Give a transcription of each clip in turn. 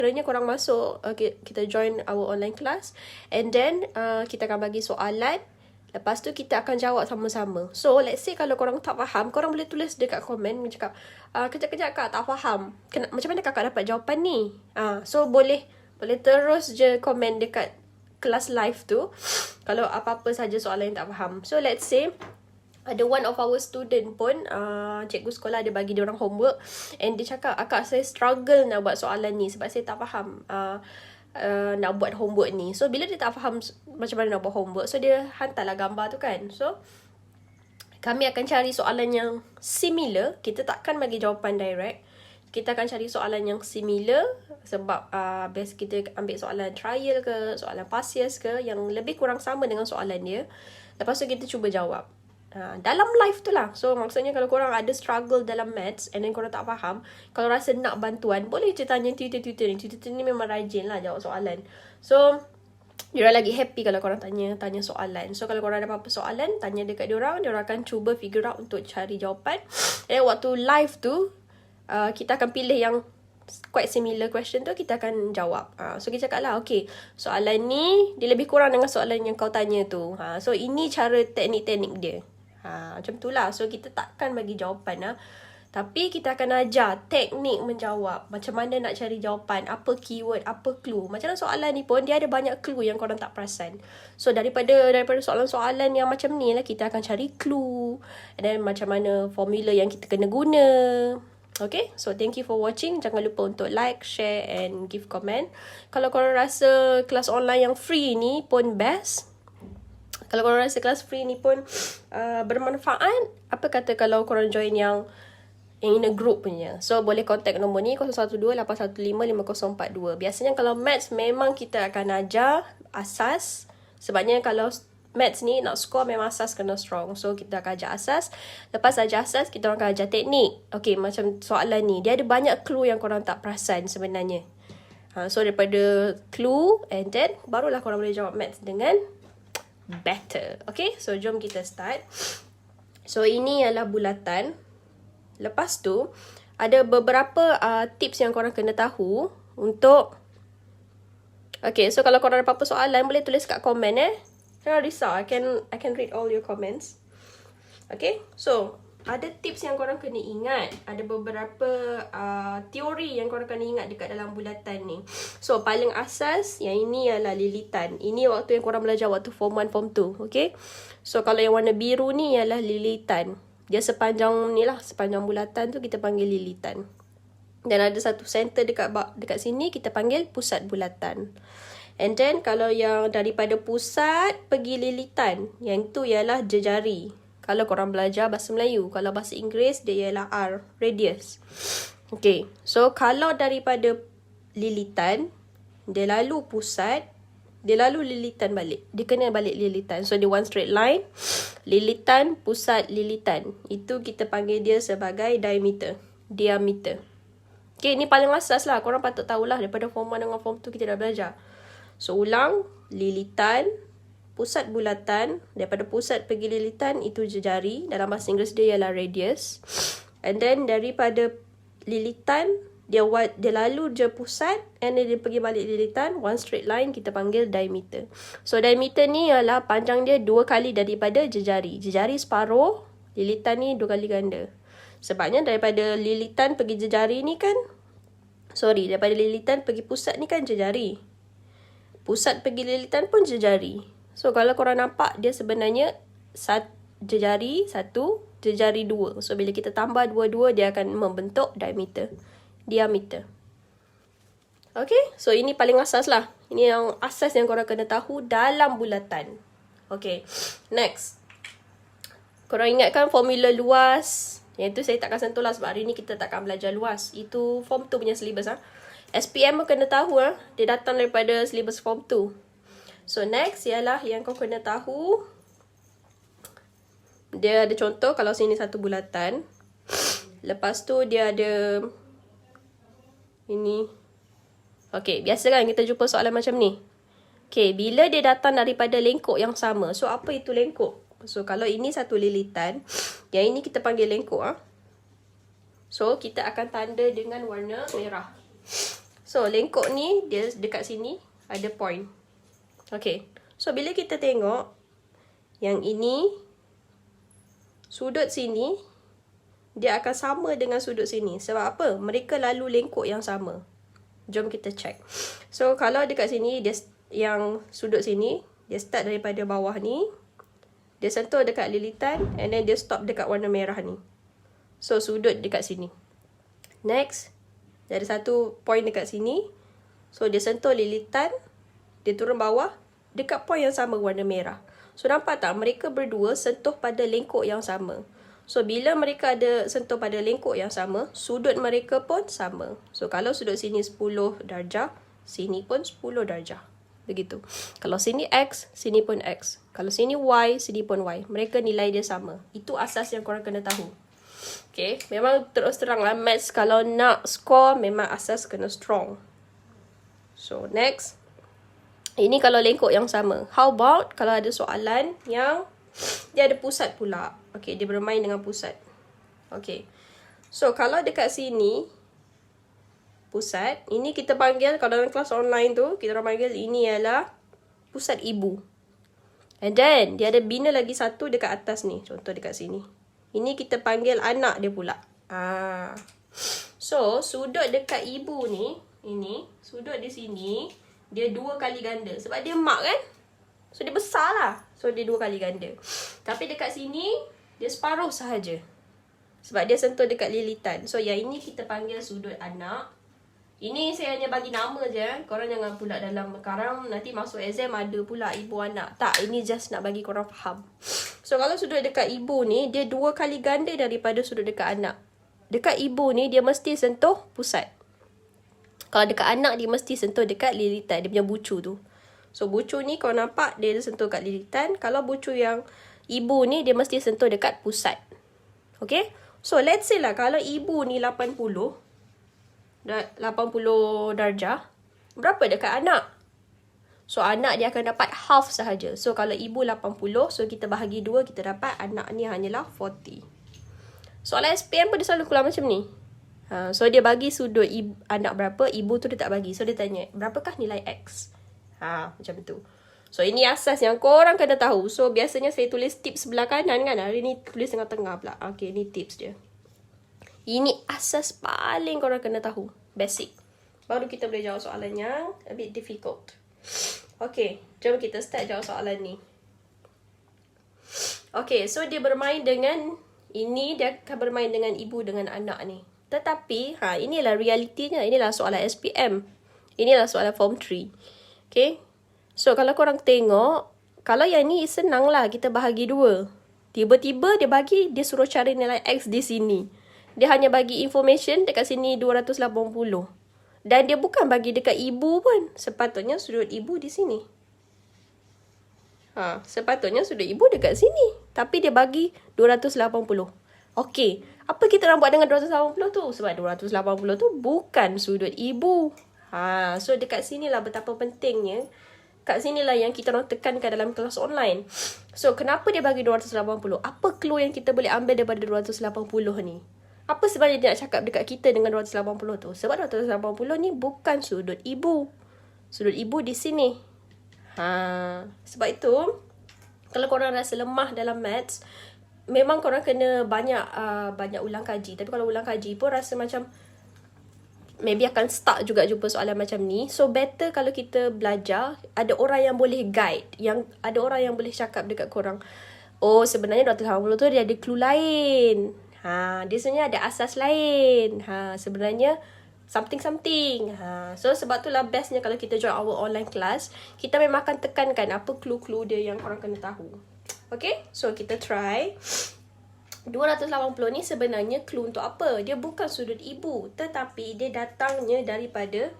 Kiranya korang masuk, kita join our online class. And then, kita akan bagi soalan. Lepas tu, kita akan jawab sama-sama. So, let's say kalau korang tak faham, korang boleh tulis dekat komen. Cakap, kejap-kejap kak, tak faham. Macam mana kakak dapat jawapan ni? So, boleh terus je komen dekat kelas live tu. Kalau apa-apa saja soalan yang tak faham. So, let's say, ada one of our student pun, cikgu sekolah ada bagi dia orang homework. And dia cakap, akak saya struggle nak buat soalan ni sebab saya tak faham nak buat homework ni. So, bila dia tak faham macam mana nak buat homework, so dia hantarlah gambar tu kan. So, kami akan cari soalan yang similar. Kita takkan bagi jawapan direct. Kita akan cari soalan yang similar. Sebab biasa kita ambil soalan trial ke, soalan past years ke, yang lebih kurang sama dengan soalan dia. Lepas tu kita cuba jawab. Dalam live tu lah. So maksudnya kalau korang ada struggle dalam maths and then korang tak faham, kalau rasa nak bantuan, boleh je tanya tutor-tutor ni. Tutor ni memang rajin lah jawab soalan. So diorang lagi happy kalau korang tanya soalan. So kalau korang ada apa-apa soalan, tanya dekat diorang akan cuba figure out untuk cari jawapan. And waktu live tu, kita akan pilih yang quite similar question tu, kita akan jawab. So kita cakap lah, okay, soalan ni dia lebih kurang dengan soalan yang kau tanya tu. So ini cara teknik-teknik dia. Macam tu lah. So kita takkan bagi jawapan tapi kita akan ajar teknik menjawab. Macam mana nak cari jawapan, apa keyword, apa clue. Macam soalan ni pun dia ada banyak clue yang korang tak perasan. So daripada soalan-soalan yang macam ni lah, kita akan cari clue. And then macam mana formula yang kita kena guna. Okay, so thank you for watching. Jangan lupa untuk like, share and give comment. Kalau korang rasa kelas online yang free ni pun best, kalau korang rasa kelas free ni pun bermanfaat, apa kata kalau korang join yang in a group punya. So boleh contact nombor ni 012-815-5042. Biasanya kalau maths memang kita akan ajar asas. Sebabnya kalau maths ni nak score memang asas kena strong. So kita akan ajar asas. Lepas ajar asas, kita orang akan ajar teknik. Okay, macam soalan ni, dia ada banyak clue yang korang tak perasan sebenarnya. So daripada clue and then barulah korang boleh jawab maths dengan better. Okay, so jom kita start. So ini ialah bulatan. Lepas tu ada beberapa tips yang korang kena tahu untuk. Okay, so kalau korang ada apa-apa soalan, boleh tulis kat komen Jangan risau, I can read all your comments. Okay, so ada tips yang korang kena ingat. Ada beberapa teori yang korang kena ingat dekat dalam bulatan ni. So paling asas, yang ini ialah lilitan. Ini waktu yang korang belajar waktu form 1, form 2. Okay, so kalau yang warna biru ni ialah lilitan. Dia sepanjang ni lah, sepanjang bulatan tu kita panggil lilitan. Dan ada satu center dekat sini, kita panggil pusat bulatan. And then kalau yang daripada pusat pergi lilitan, yang tu ialah jejari. Kalau korang belajar bahasa Melayu, kalau bahasa Inggeris dia ialah R, radius. Okay, so kalau daripada lilitan, dia lalu pusat, dia lalu lilitan balik. Dia kena balik lilitan. So dia one straight line, lilitan, pusat, lilitan. Itu kita panggil dia sebagai diameter. Okay, ni paling asas lah. Korang patut tahulah daripada form 1 dengan form 2 kita dah belajar. So ulang, lilitan, pusat bulatan, daripada pusat pergi lilitan itu jejari. Dalam bahasa Inggeris dia ialah radius. And then daripada lilitan, dia lalu je pusat, and then dia pergi balik lilitan, one straight line, kita panggil diameter. So diameter ni ialah panjang dia 2 kali daripada jejari. Jejari separuh, lilitan ni 2 kali ganda. Sebabnya daripada lilitan pergi jejari ni kan, daripada lilitan pergi pusat ni kan jejari. Pusat pergi lilitan pun jejari. So kalau korang nampak, dia sebenarnya jejari 1, jejari 2. So bila kita tambah dua-dua, dia akan membentuk diameter. Okay, so ini paling asas lah. Ini yang asas yang korang kena tahu dalam bulatan. Okay, next. Korang ingatkan formula luas? Yang tu saya takkan sentuh lah sebab hari ni kita takkan belajar luas. Itu form 2 punya syllabus SPM pun kena tahu dia datang daripada syllabus form 2. So next ialah yang kau kena tahu. Dia ada contoh, kalau sini satu bulatan. Lepas tu dia ada ini. Okay, biasa kan kita jumpa soalan macam ni. Okay, bila dia datang daripada lengkuk yang sama. So apa itu lengkuk? So kalau ini satu lilitan, yang ini kita panggil lengkuk. So kita akan tanda dengan warna merah. So, lengkok ni, dia dekat sini ada point. Okay. So, bila kita tengok, yang ini, sudut sini, dia akan sama dengan sudut sini. Sebab apa? Mereka lalu lengkok yang sama. Jom kita check. So, kalau dekat sini, dia yang sudut sini, dia start daripada bawah ni, dia sentuh dekat lilitan, and then dia stop dekat warna merah ni. So, sudut dekat sini. Next, dia ada satu point dekat sini. So, dia sentuh lilitan, dia turun bawah, dekat point yang sama warna merah. So, nampak tak? Mereka berdua sentuh pada lengkok yang sama. So, bila mereka ada sentuh pada lengkok yang sama, sudut mereka pun sama. So, kalau sudut sini 10 darjah, sini pun 10 darjah. Begitu. Kalau sini X, sini pun X. Kalau sini Y, sini pun Y. Mereka nilai dia sama. Itu asas yang korang kena tahu. Okay. Memang terus teranglah maths kalau nak score, memang asas kena strong. So, next. Ini kalau lengkok yang sama. How about kalau ada soalan yang dia ada pusat pula. Okay, dia bermain dengan pusat. Okay. So, kalau dekat sini, pusat, ini kita panggil, kalau dalam kelas online tu, kita orang panggil ini ialah pusat ibu. And then, dia ada bina lagi satu dekat atas ni. Contoh dekat sini. Ini kita panggil anak dia pula. So, sudut dekat ibu ni, ini, sudut di sini, dia 2 kali ganda. Sebab dia mak kan? So, dia besar lah. So, dia 2 kali ganda. Tapi dekat sini, dia separuh sahaja. Sebab dia sentuh dekat lilitan. So, yang ini kita panggil sudut anak. Ini saya hanya bagi nama je. Korang jangan pula dalam sekarang nanti masuk exam ada pula ibu anak. Tak, ini just nak bagi korang faham. So, kalau sudut dekat ibu ni, dia 2 kali ganda daripada sudut dekat anak. Dekat ibu ni, dia mesti sentuh pusat. Kalau dekat anak, dia mesti sentuh dekat lilitan. Dia punya bucu tu. So, bucu ni kau nampak, dia sentuh kat lilitan. Kalau bucu yang ibu ni, dia mesti sentuh dekat pusat. Okay? So, let's say lah, kalau ibu ni 80 darjah, berapa dekat anak? So, anak dia akan dapat half sahaja. So, kalau ibu 80, so kita bahagi 2, kita dapat anak ni hanyalah 40. Soalan SPM pun dia selalu keluar macam ni. So, dia bagi sudut anak berapa, ibu tu dia tak bagi. So, dia tanya, berapakah nilai X? Macam tu. So, ini asas yang korang kena tahu. So, biasanya saya tulis tips sebelah kanan kan. Hari ni tulis tengah-tengah pula. Okay, ni tips dia. Ini asas paling korang kena tahu. Basic. Baru kita boleh jawab soalan yang a bit difficult. Okay, jom kita start jawab soalan ni. Okay, so dia bermain dengan, ini dia akan bermain dengan ibu dengan anak ni. Tetapi, inilah realitinya. Inilah soalan SPM. Inilah soalan form 3. Okay. So, kalau korang tengok, kalau yang ni senang lah kita bahagi 2. Tiba-tiba dia bagi, dia suruh cari nilai X di sini. Dia hanya bagi information dekat sini 280. Dan dia bukan bagi dekat ibu pun. Sepatutnya sudut ibu di sini. Sepatutnya sudut ibu dekat sini. Tapi dia bagi 280. Okey, apa kita nak buat dengan 280 tu? Sebab 280 tu bukan sudut ibu. So dekat sinilah betapa pentingnya. Kat sinilah yang kita orang tekankan dalam kelas online. So, kenapa dia bagi 280? Apa clue yang kita boleh ambil daripada 280 ni? Apa sebenarnya dia nak cakap dekat kita dengan 280 tu? Sebab 280 ni bukan sudut ibu. Sudut ibu di sini. Sebab itu, kalau korang rasa lemah dalam maths, memang korang kena banyak ulang kaji. Tapi kalau ulang kaji pun rasa macam maybe akan stuck juga jumpa soalan macam ni. So, better kalau kita belajar, ada orang yang boleh guide. Ada orang yang boleh cakap dekat korang. Oh, sebenarnya 280 tu dia ada clue lain. Dia sebenarnya ada asas lain. Sebenarnya something. So, sebab itulah bestnya kalau kita join our online class, kita memang akan tekankan apa clue-clue dia yang korang kena tahu. Okay? So, kita try. 280 ni sebenarnya clue untuk apa? Dia bukan sudut ibu, tetapi dia datangnya daripada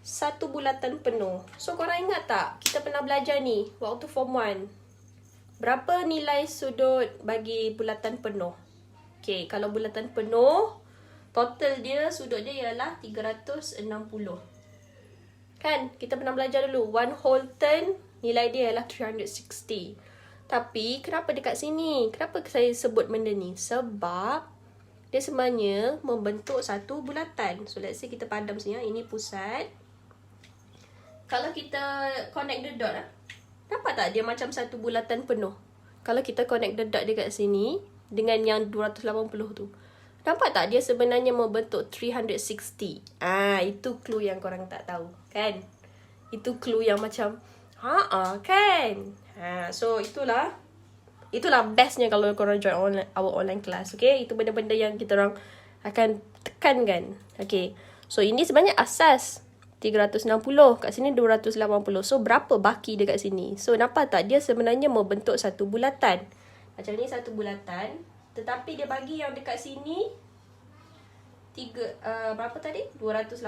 satu bulatan penuh. So, korang ingat tak? Kita pernah belajar ni waktu form 1. Berapa nilai sudut bagi bulatan penuh? Okay, kalau bulatan penuh, total dia, sudut dia ialah 360. Kan? Kita pernah belajar dulu. 1 whole turn, nilai dia ialah 360. Tapi, kenapa dekat sini? Kenapa saya sebut benda ni? Sebab, dia sebenarnya membentuk satu bulatan. So let's say kita padam sini, ini pusat. Kalau kita connect the dot, nampak tak dia macam satu bulatan penuh? Kalau kita connect the dot dekat sini dengan yang 280 tu, nampak tak dia sebenarnya membentuk 360? Itu clue yang korang tak tahu, kan? Itu clue yang macam kan? So itulah bestnya kalau korang join our online class, okay? Itu benda-benda yang kita orang akan tekankan, okay? So ini sebenarnya asas 360, kat sini 280. So berapa baki dekat sini? So nampak tak dia sebenarnya membentuk satu bulatan. Macam ni satu bulatan, tetapi dia bagi yang dekat sini berapa tadi? 280.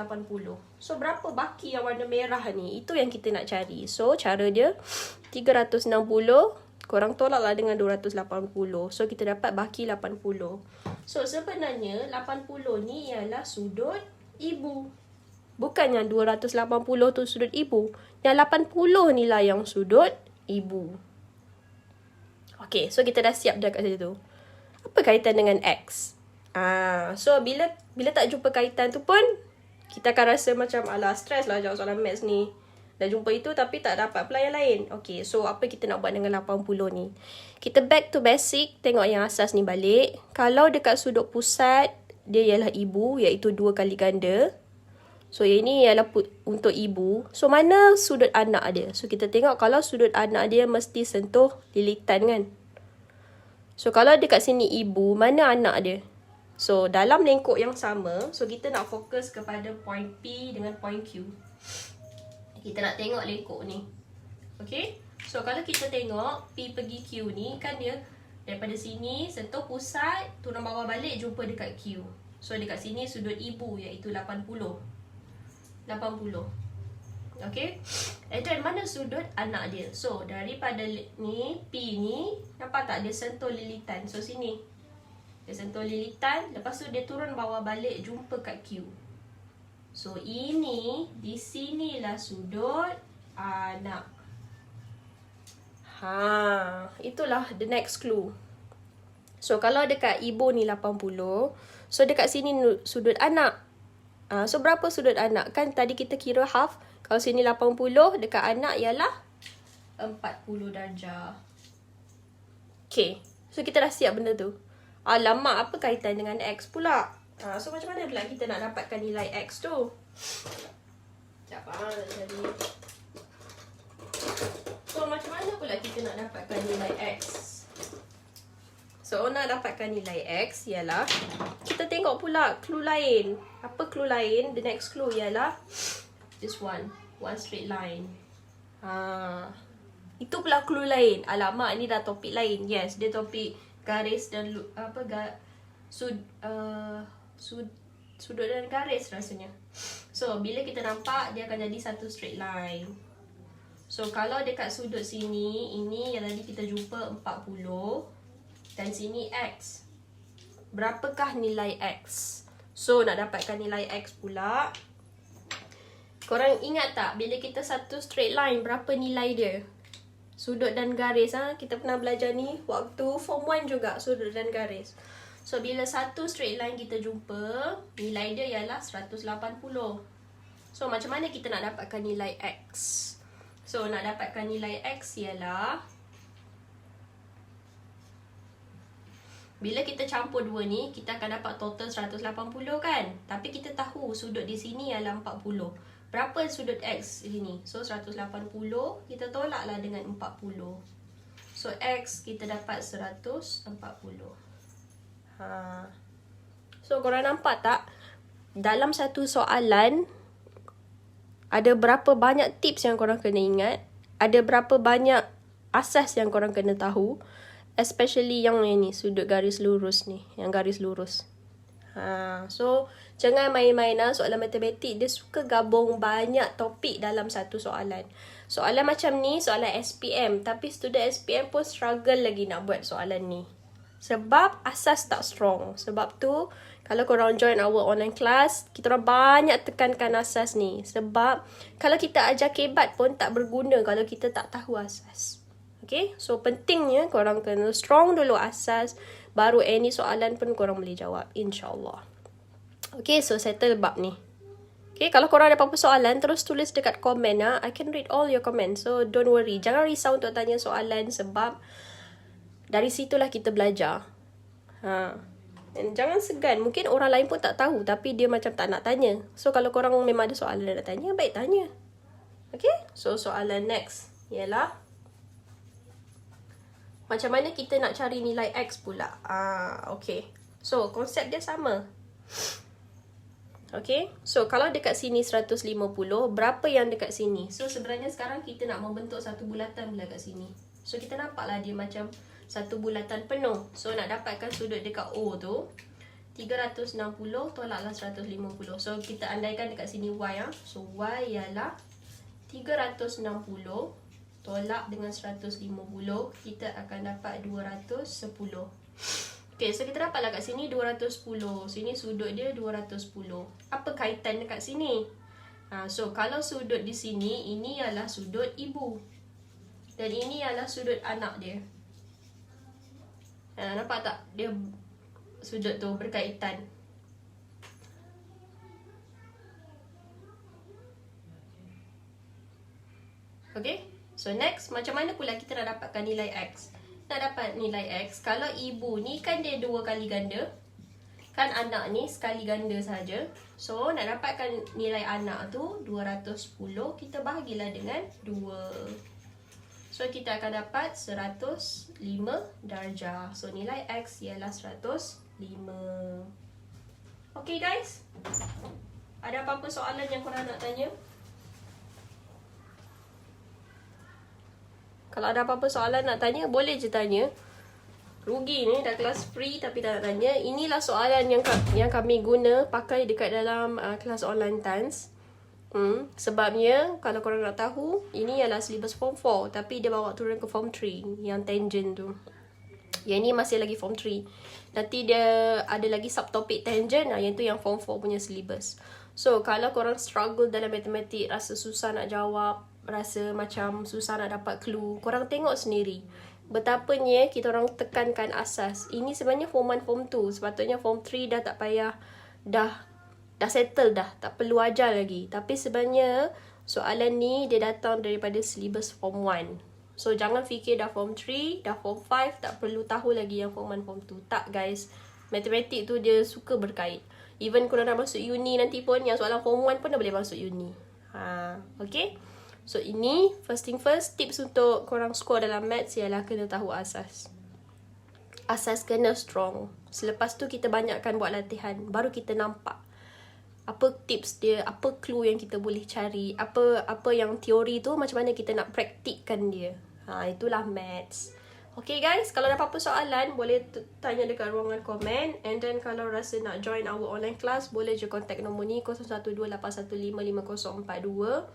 So berapa baki yang warna merah ni? Itu yang kita nak cari. So cara dia 360 korang tolaklah dengan 280. So kita dapat baki 80. So sebenarnya 80 ni ialah sudut ibu. Bukan yang 280 tu sudut ibu. Yang 80 ni lah yang sudut ibu. Okay, so kita dah siap dah kat situ. Apa kaitan dengan X? So bila tak jumpa kaitan tu pun, kita akan rasa macam alah stress lah jawab soalan maths ni. Dah jumpa itu tapi tak dapat pelayan lain. Okay, so apa kita nak buat dengan 80 ni? Kita back to basic, tengok yang asas ni balik. Kalau dekat sudut pusat, dia ialah ibu, iaitu 2 kali ganda. So yang ini ialah untuk ibu. So mana sudut anak dia? So kita tengok kalau sudut anak dia mesti sentuh lilitan, kan? So kalau dekat sini ibu, mana anak dia? So dalam lengkuk yang sama, so kita nak fokus kepada point P dengan point Q. Kita nak tengok lengkuk ni. Okay? So kalau kita tengok P pergi Q ni, kan dia daripada sini sentuh pusat, turun bawah balik jumpa dekat Q. So dekat sini sudut ibu iaitu 80. Okay. And then mana sudut anak dia? So daripada ni P ni, nampak tak dia sentuh lilitan? So sini dia sentuh lilitan, lepas tu dia turun bawah balik jumpa kat Q. So ini di sinilah sudut anak. Itulah the next clue. So kalau dekat ibu ni 80, so dekat sini sudut anak. So berapa sudut anak? Kan tadi kita kira half. Kalau sini 80, dekat anak ialah 40 darjah. Okay, so kita dah siap benda tu. Alamak, apa kaitan dengan X pula? So macam mana pula kita nak dapatkan nilai X tu? Sekejap jadi. So macam mana pula kita nak dapatkan nilai X? So nak dapatkan nilai X ialah kita tengok pula clue lain. Apa clue lain? The next clue ialah this one straight line. Itu pula clue lain. Alamak, ni dah topik lain. Yes, dia topik garis dan sudut dan garis rasanya. So bila kita nampak, dia akan jadi satu straight line. So kalau dekat sudut sini, ini yang tadi kita jumpa 40. Dan sini X. Berapakah nilai X? So nak dapatkan nilai X pula, korang ingat tak bila kita satu straight line, berapa nilai dia? Sudut dan garis. Kita pernah belajar ni waktu form 1 juga, sudut dan garis. So bila satu straight line kita jumpa, nilai dia ialah 180. So macam mana kita nak dapatkan nilai X? So nak dapatkan nilai X ialah bila kita campur dua ni, kita akan dapat total 180 kan? Tapi kita tahu sudut di sini ialah 40. Berapa sudut X sini? So 180, kita tolaklah dengan 40. So X kita dapat 140. So korang nampak tak? Dalam satu soalan, ada berapa banyak tips yang korang kena ingat? Ada berapa banyak asas yang korang kena tahu? Especially yang ni, sudut garis lurus ni. Yang garis lurus. So, jangan main-main soalan matematik. Dia suka gabung banyak topik dalam satu soalan. Soalan macam ni, soalan SPM. Tapi student SPM pun struggle lagi nak buat soalan ni. Sebab asas tak strong. Sebab tu, kalau korang join our online class, kita orang banyak tekankan asas ni. Sebab, kalau kita ajar kebat pun tak berguna kalau kita tak tahu asas. Okay, so pentingnya korang kena strong dulu asas, Baru any soalan pun korang boleh jawab, insyaAllah. Okay, so settle bab ni. Okay, kalau korang ada apa-apa soalan, terus tulis dekat komen. I can read all your comments. So, don't worry. Jangan risau untuk tanya soalan sebab dari situlah kita belajar. Dan jangan segan. Mungkin orang lain pun tak tahu tapi dia macam tak nak tanya. So, kalau korang memang ada soalan nak tanya, baik tanya. Okay, so soalan next ialah macam mana kita nak cari nilai X pula. Okay. So, konsep dia sama. Okay, so kalau dekat sini 150, berapa yang dekat sini? So sebenarnya sekarang kita nak membentuk satu bulatan pula kat sini. So kita nampaklah dia macam satu bulatan penuh. So nak dapatkan sudut dekat O tu 360 tolaklah 150. So kita andaikan dekat sini Y. So Y ialah 360 tolak dengan 150, kita akan dapat 210. Okay, so kita dapatlah kat sini 210. Sini sudut dia 210. Apa kaitan dekat sini? So, kalau sudut di sini, ini ialah sudut ibu. Dan ini ialah sudut anak dia. Nampak tak? Dia sudut tu berkaitan. Okay? So, next, macam mana pula kita nak dapatkan nilai X? Nak dapat nilai X, kalau ibu ni kan dia 2 kali ganda, kan anak ni sekali ganda saja. So nak dapatkan nilai anak tu 210, kita bahagilah dengan 2. So kita akan dapat 105 darjah. So nilai X ialah 105. Okay guys, ada apa-apa soalan yang korang nak tanya? Kalau ada apa-apa soalan nak tanya, boleh je tanya. Rugi ni, dah kelas free tapi tak nak tanya. Inilah soalan yang kami guna pakai dekat dalam kelas online TANS. Sebabnya, kalau korang nak tahu, ini ialah syllabus form 4. Tapi dia bawa turun ke form 3, yang tangent tu. Yang ni masih lagi form 3. Nanti dia ada lagi subtopik tangent, yang tu yang form 4 punya syllabus. So, kalau korang struggle dalam matematik, rasa susah nak jawab, rasa macam susah nak dapat clue, korang tengok sendiri betapanya kita orang tekankan asas. Ini sebenarnya form 1, form 2. Sepatutnya form 3 dah tak payah, dah settle dah, tak perlu ajar lagi. Tapi sebenarnya soalan ni dia datang daripada syllabus form 1. So jangan fikir dah form 3, dah form 5 tak perlu tahu lagi yang form 1, form 2. Tak guys, matematik tu dia suka berkait. Even korang dah masuk uni nanti pun, yang soalan form 1 pun dah boleh masuk uni. Okay. So ini first thing first, tips untuk korang score dalam maths ialah kena tahu asas. Asas kena strong. Selepas tu kita banyakkan buat latihan, baru kita nampak apa tips dia, apa clue yang kita boleh cari, apa yang teori tu macam mana kita nak praktikkan dia. Itulah maths. Okay guys, kalau ada apa-apa soalan boleh tanya dekat ruangan komen. And then kalau rasa nak join our online class, boleh je contact nombor ni 0128155042.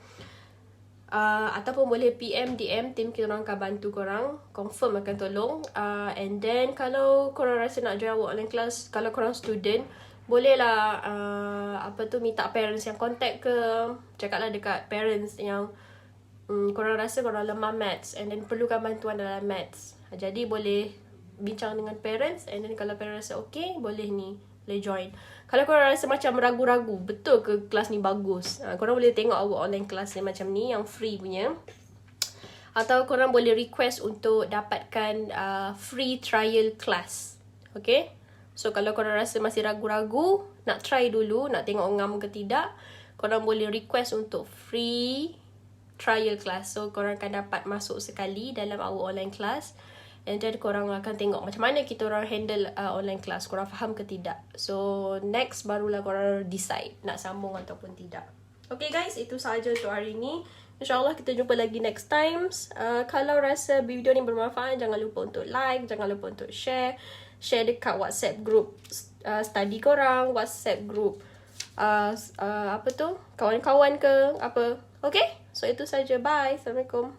Ataupun boleh PM, DM, tim kita orang akan bantu korang, confirm akan tolong. And then kalau korang rasa nak join our online class, kalau korang student, bolehlah minta parents yang contact ke, cakaplah dekat parents yang korang rasa korang lemah maths and then perlukan bantuan dalam maths. Jadi boleh bincang dengan parents, and then kalau parents rasa okay, boleh join. Kalau korang rasa macam ragu-ragu, betul ke kelas ni bagus, korang boleh tengok our online class ni macam ni, yang free punya. Atau korang boleh request untuk dapatkan free trial class. Okay. So kalau korang rasa masih ragu-ragu, nak try dulu, nak tengok ngam ke tidak, korang boleh request untuk free trial class. So korang akan dapat masuk sekali dalam our online class. And then korang akan tengok macam mana kita orang handle online class. Korang faham ke tidak. So next barulah korang decide nak sambung ataupun tidak. Okay guys, itu sahaja untuk hari ni. InsyaAllah kita jumpa lagi next times. Kalau rasa video ni bermanfaat, jangan lupa untuk like, jangan lupa untuk share. Share dekat WhatsApp group study korang, WhatsApp group kawan-kawan ke apa. Okay, so itu saja. Bye. Assalamualaikum.